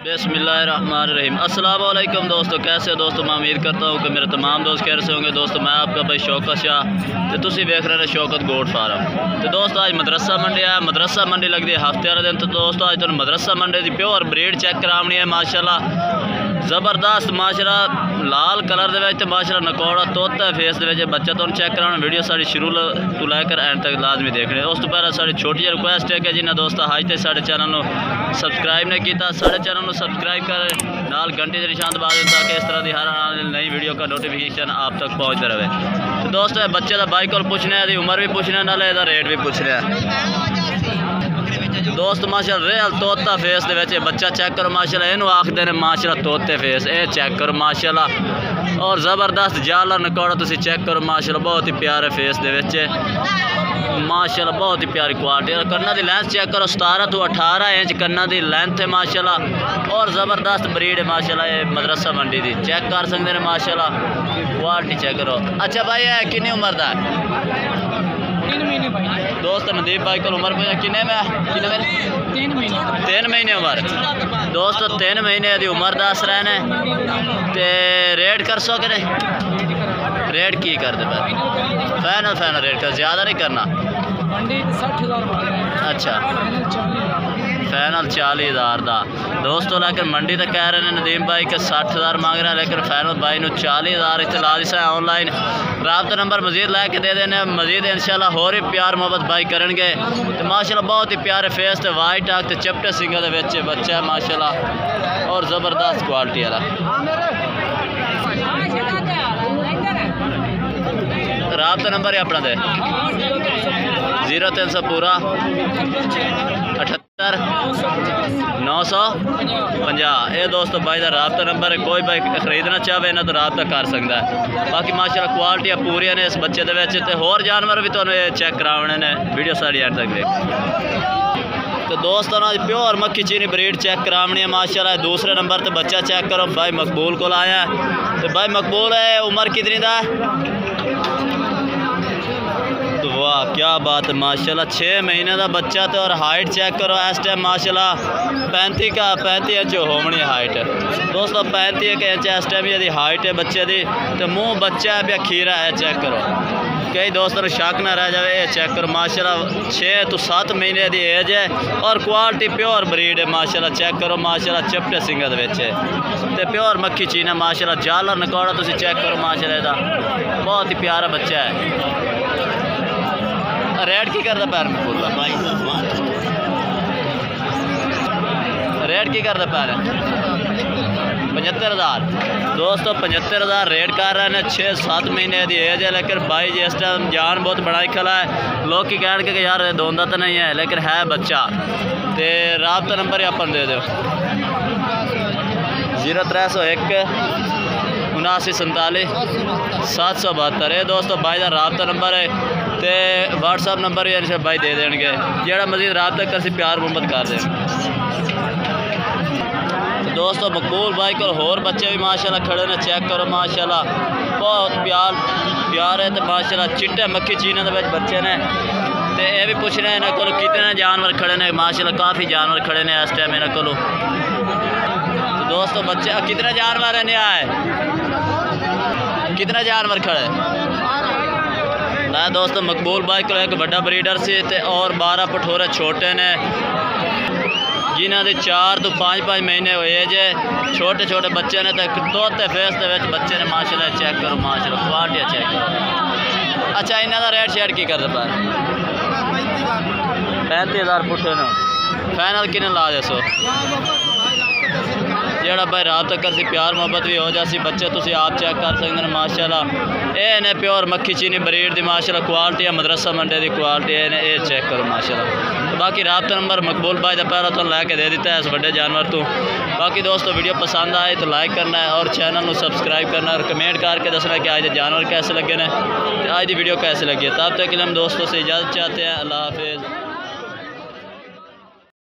बिस्मिल्लाहिर्रहमानिर्रहीम। अस्सलाम वालेकुम दोस्तों, कैसे हो दोस्तों? मैं उम्मीद करता हूँ कि मेरे तमाम दोस्त कैसे होंगे। दोस्तों मैं आपका भाई शौकत शाह तो तुसी देख रहे हैं शौकत गोट फार्म। तो दोस्तों आज मदरसा मंडी है, मदरसा मंडी लगती है हफ्ते वाले दिन। तो दोस्तों आज तुम मदरसा मंडी की प्योर ब्रीड चेक करानी है। माशाल्लाह ज़बरदस्त माशाल्लाह लाल कलर के माशाल्लाह नकौड़ा तोता फेस के बच्चा तुम चेक कराना। वीडियो सारी शुरू तो लैकर एंड तक लाजमी देखने। उस तो पहले सारी छोटी जी रिक्वेस्ट है कि जिन्हें दोस्तों अज तक साढ़े चैनल को सबसक्राइब नहीं किया, साढ़े चैनल को सबसक्राइब कर नाल घंटे के निशान दबा दें ताकि इस तरह की हर आने नई वीडियो का नोटिफिकेशन आप तक पहुँचता रहे। तो दोस्तों बच्चे का बाई को पूछने है, उम्र भी पूछना, नाले रेट भी पूछना है। दोस्त माशाल्लाह रियल तोता फेस दे बच्चा चेक करो माशाल्लाह, इनू आखते हैं माशाल्लाह तोते फेस। ये चेक करो माशाल्लाह और ज़बरदस्त जाला नकौड़ा तुसी चेक करो माशाल्लाह, बहुत ही प्यारे फेस दे माशाल्लाह, बहुत ही प्यारी क्वालिटी। और कन्ना की लेंथ चेक करो, 17 तो 18 इंच कन्ना की लेंथ है माशाल्लाह और ज़बरदस्त ब्रीड है माशाल्लाह। ये मदरसा मंडी की चेक कर सकते हैं माशाल्लाह, क्वालिटी चेक करो। अच्छा भाई है कितनी उम्र का? 3 महीने भाई। दोस्त नदीप भाई को उम्र किन्ने में? 3 महीने उम्र। दोस्तों 3 महीने की उम्र दस रहे ने। ते रेट कर सो कि नहीं? रेट की कर दे फाइनल रेट कर, ज़्यादा नहीं करना। 60,000। अच्छा फाइनल 40,000 का दोस्तों, लेकिन मंडी तक कह रहे हैं नदीम भाई के 60,000 मांग रहे हैं, लेकिन फाइनल भाई ने 40,000 इतने ला दिसा ऑनलाइन। राब्ता नंबर मजीद लैके दे देने, मजीद इंशाल्लाह होर ही प्यार मोहब्बत भाई करेंगे। तो माशाल्लाह बहुत ही प्यारे फेस ते वाइट आग ते चपटे सिंगल दे विच बच्चा है माशाल्लाह और ज़बरदस्त क्वालिटी वाला। राब्ता नंबर है अपना दे 0300 पूरा 78 950। ये दोस्तों भाई का राब्ता नंबर है, कोई भाई खरीदना चाहे ना तो राब्ता कर सकता है। बाकी माशाल्लाह क्वालिटी पूरी ने इस बच्चे के होर जानवर भी तुहानू चेक कराने ने, वीडियो सारी एंड तक देख। तो दोस्तों ना प्योर मक्खी चीनी ब्रीड चेक करानी है माशाल्लाह। दूसरे नंबर पर बच्चा चेक करो, भाई मकबूल को आया है। तो भाई मकबूल है, उम्र कितनी का? तो वाह क्या बात है माशाल्लाह, 6 महीने का बच्चा। तो और हाइट चेक करो इस टाइम माशाल्लाह 35 इंच होनी हाइट। दोस्तों 35 इंच इस टाइम यदि हाइट है बच्चे की। तो मुँह बच्चा है या खीरा है चेक करो, कई दोस्तों को शक ना रह जाए। ये चेक करो माशाल्लाह 6 तो 7 महीने की एज है और क्वालिटी प्योर ब्रीड है माशाल्लाह। चेक करो माशाल्लाह चपटे सिंगल तो प्योर मक्खी चीन है माशाल्लाह। जाला नकौड़ा तुम चेक करो माशाल्लाह, इसका बहुत ही प्यारा बच्चा है। रेट की करता पैर में बोल रेट की करता पैर 75,000। दोस्तों 75,000 रेट कर रहे हैं। 6-7 महीने की एज है, लेकिन भाई जी इस टाइम जान बहुत बढ़ाई खला है। लोग की कह के यार दोंदा तो नहीं है, लेकिन है बच्चा। तो राब्ता नंबर ही अपन दे दो 0301 79 47 772। ये दोस्तों भाई का राब्ता नंबर है। तो व्हाट्सअप नंबर भी भाई दे देंगे, जोड़ा मजीद राब्ता कर प्यार मोहब्बत कर दें। दोस्तों मकबूल भाई को होर बच्चे भी माशाल्लाह खड़े ने, चेक करो माशाल्लाह बहुत प्यार है। तो माशाल्लाह चिट्टे मक्खी चीने के बच्चे ने। तो ये भी पूछ रहे हैं इन्होंने को कितने जानवर खड़े ने माशाल्लाह, काफ़ी जानवर खड़े ने इस टाइम इन्होंने को। तो दोस्तों बच्चे कितने जानवर है नया है, कितने जानवर खड़े ना। दोस्तों मकबूल भाई को एक बड़ा ब्रीडर से और 12 पठोरे छोटे ने, जिन्हों के 4 तो 5 महीने एज है। छोटे छोटे बच्चे ने तो तोते फेस के बच्चे ने माशाल्लाह। चेक करो माशाल्लाह क्वालिटी चेक करो। अच्छा इन्हों का रेट शेट की करते पाए 35,000 पुट्ठे ने। फाइनल किन्ने ला दसो, जोड़ा भाई रात तक कर प्यार मोहब्बत भी हो जासी। बच्चे तुम आप चेक कर सकते हैं माशाल्लाह। ये ने प्योर मक्खी चीनी ब्रीड की माशाल्लाह क्वालिटी है, मदरसा मंडी की क्वालिटी है। ये चेक करो माशाल्लाह। तो बाकी राब्ता नंबर मकबूल भाई का पहला तो लैके दे दिता है इस बड़े जानवर तो। बाकी दोस्तों वीडियो पसंद आए तो लाइक करना है और चैनल को सबसक्राइब करना है और कमेंट करके दसना कि आज जानवर कैसे लगे ने, आज की वीडियो कैसे लगी है। तब तक के लिए हम दोस्तों से इजाज़त चाहते हैं। अल्लाह हाफिज़।